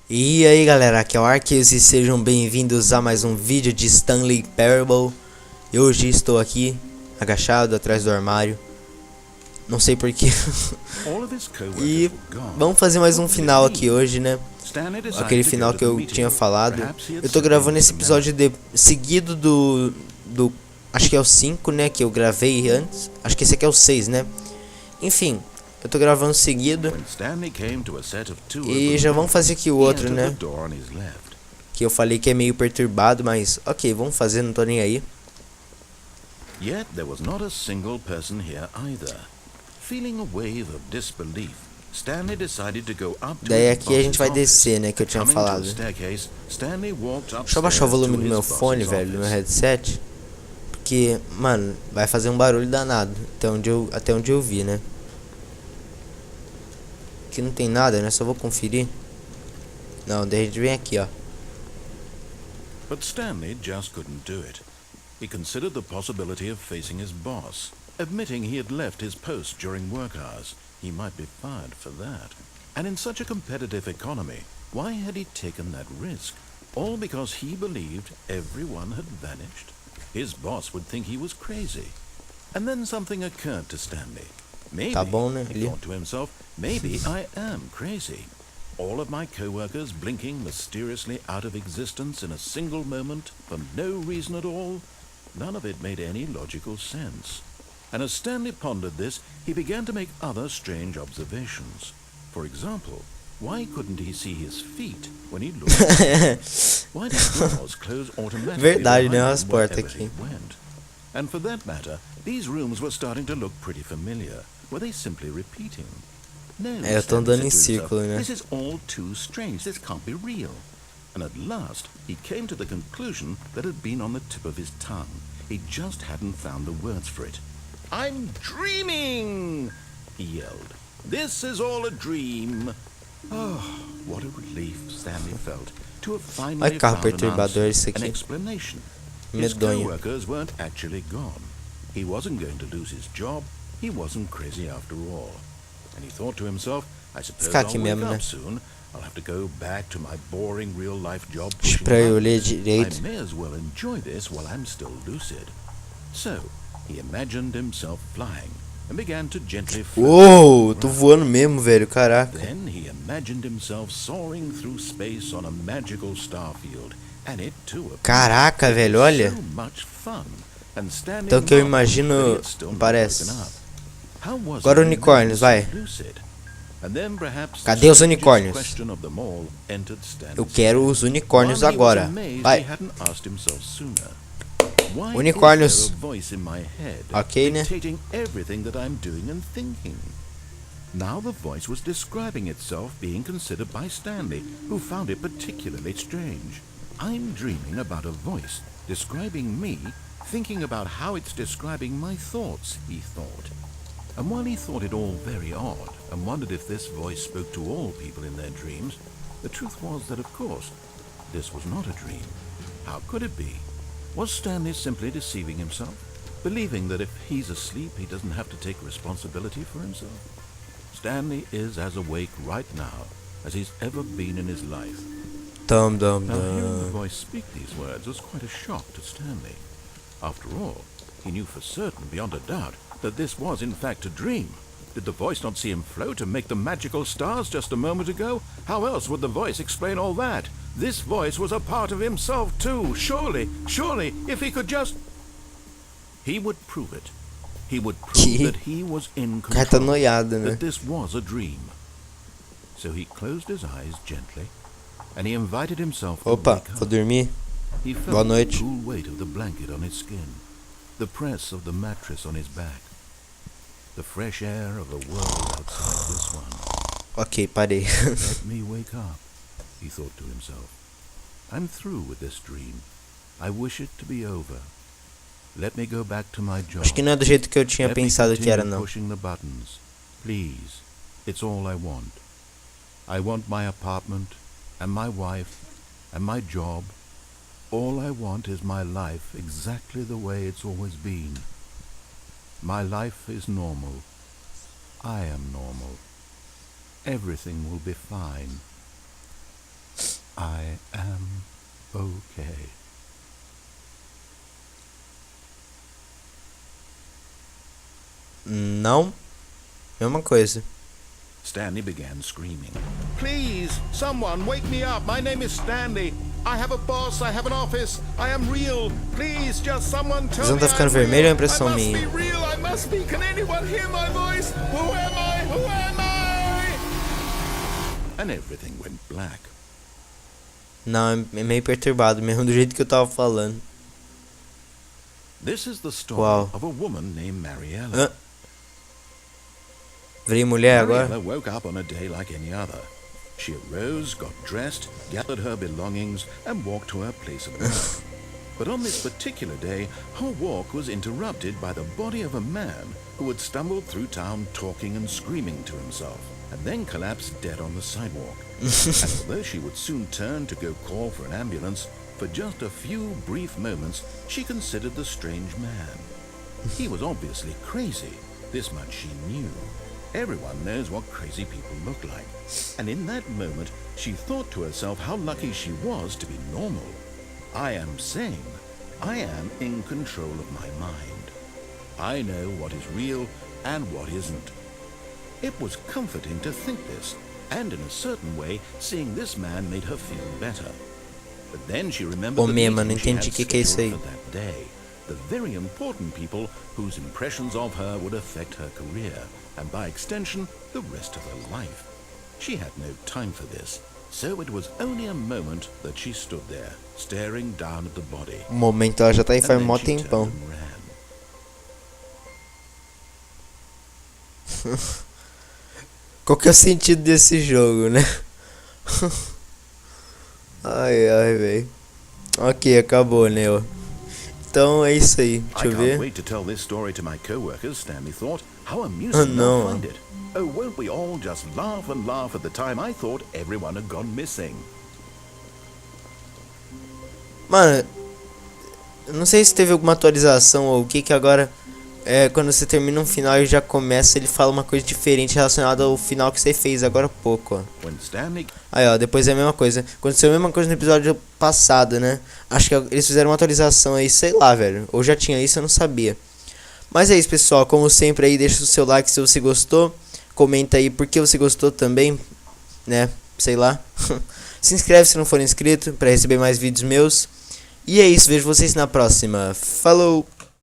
E aí galera, aqui é o Arceus e sejam bem-vindos a mais um vídeo de Stanley Parable. Eu hoje estou aqui, agachado atrás do armário, não sei porquê. E vamos fazer mais um final aqui hoje, né? Aquele final que eu tinha falado. Eu tô gravando esse episódio seguido do acho que é o 5, né, que eu gravei antes. Acho que esse aqui é o 6, né? Enfim, eu tô gravando seguido. E já vamos fazer aqui o outro, né? Que eu falei que é meio perturbado, mas ok, vamos fazer, não tô nem aí. Yet there was not a single person here either. Feeling a wave of disbelief, Stanley decided to go up to Daí aqui a gente vai descer, né, que eu tinha falado. Deixa eu baixar o volume do meu fone, velho, do meu headset. Porque, mano, vai fazer um barulho danado até onde eu vi, né? Aqui não tem nada, né? Só vou conferir. Não, daí a gente vem aqui, ó. But Stanley just couldn't do it. He considered the possibility of facing his boss, admitting he had left his post during work hours. He might be fired for that. And in such a competitive economy, why had he taken that risk? All because he believed everyone had vanished? His boss would think he was crazy. And then something occurred to Stanley. Maybe, tá bom, né? he thought to himself, maybe I am crazy. All of my co-workers blinking mysteriously out of existence in a single moment for no reason at all. None of it made any logical sense. And as Stanley pondered this, he began to make other strange observations. For example, why couldn't he see his feet when he looked? Why did doors close automatically? Verdade, né? As portas aqui. And for that matter, these rooms were starting to look pretty familiar. Were they simply repeating? No, eu tô andando em círculo, né? This is all too strange. This can't be real. And at last, he came to the conclusion that had been on the tip of his tongue. He just hadn't found the words for it. I'm dreaming, he yelled. This is all a dream. Oh, what a relief Stanley felt to have finally found an explanation. His co-workers weren't actually gone. He wasn't going to lose his job. He wasn't crazy after all. And he thought to himself, I suppose I'll wake up soon. I'll have to go back to my boring real-life job. I may as well enjoy this while I'm still lucid. So, he imagined himself flying and began to gently float. Uou, tô voando mesmo, velho, caraca. Then he imagined himself soaring through space on a magical star field. And it too. Caraca, velho, olha. Então o que eu imagino parece. Agora unicórnios, vai. Cadê os unicórnios? Eu quero os unicórnios agora. Vai. Unicórnios. Ok, né? Now the voice was describing itself being considered by Stanley, who found it particularly strange. I'm dreaming about a voice describing me, thinking about how it's describing my thoughts, he thought. And while he thought it all very odd, and wondered if this voice spoke to all people in their dreams, the truth was that, of course, this was not a dream. How could it be? Was Stanley simply deceiving himself, believing that if he's asleep, he doesn't have to take responsibility for himself? Stanley is as awake right now as he's ever been in his life. Now, hearing the voice speak these words was quite a shock to Stanley. After all, he knew for certain, beyond a doubt, that this was in fact a dream. Did the voice not see him float and make the magical stars just a moment ago? How else would the voice explain all that? This voice was a part of himself too. Surely, if he could just... He would prove it. He would prove that he was in control, that this was a dream. So he closed his eyes gently, and he invited himself to wake up. Vou dormir. He felt the cool weight of the blanket on his skin, the press of the mattress on his back, the fresh air of the world outside this one. Ok, parei. Let me wake up, he thought to himself. I'm through with this dream. I wish it to be over. Let me go back to my job. Acho que não é do jeito que eu tinha pensado que era, não. Pushing the buttons. Please, it's all I want. I want my apartment, and my wife, and my job. All I want is my life exactly the way it's always been. My life is normal. I am normal. Everything will be fine. I am okay. Não. Mesma coisa. Stanley began screaming. Please, someone wake me up. My name is Stanley. I have a boss, I have an office. I am real. Please, just someone tell me Tá ficando vermelho ou é impressão minha? I must be real. I must be. Can anyone hear my voice? Who am I? Who am I? And everything went black. Não, é meio perturbado mesmo do jeito que eu tava falando. This is the story of a woman named Mariella. Virei mulher agora? Mariella woke up on a day like any other. She arose, got dressed, gathered her belongings, and walked to her place of work. But on this particular day, her walk was interrupted by the body of a man who had stumbled through town talking and screaming to himself, and then collapsed dead on the sidewalk. And although she would soon turn to go call for an ambulance, for just a few brief moments, she considered the strange man. He was obviously crazy. This much she knew. Everyone knows what crazy people look like. And in that moment, she thought to herself how lucky she was to be normal. I am sane. I am in control of my mind. I know what is real and what isn't. It was comforting to think this, and in a certain way, seeing this man made her feel better. But then she remembered the meeting she had scheduled for that day. The very important people whose impressions of her would affect her career, and by extension, the rest of her life. She had no time for this, so it was only a moment that she stood there, staring down at the body. Momento, ela já tá em faz mó tempão. Qual que é o sentido desse jogo, né? Ai, ai, velho. Ok, acabou, né? Então é isso aí. Deixa eu ver. Oh, não. Oh, won't we all just laugh and laugh at the time I thought everyone had gone missing? Mano, eu não sei se teve alguma atualização ou o que agora quando você termina um final e já começa, ele fala uma coisa diferente relacionada ao final que você fez agora há pouco, ó. Aí, ó, depois é a mesma coisa. Aconteceu a mesma coisa no episódio passado, né? Acho que eles fizeram uma atualização aí, sei lá, velho. Ou já tinha isso, eu não sabia. Mas é isso, pessoal. Como sempre aí, deixa o seu like se você gostou. Comenta aí por que você gostou também, né? Sei lá. Se inscreve se não for inscrito para receber mais vídeos meus. E é isso, vejo vocês na próxima. Falou!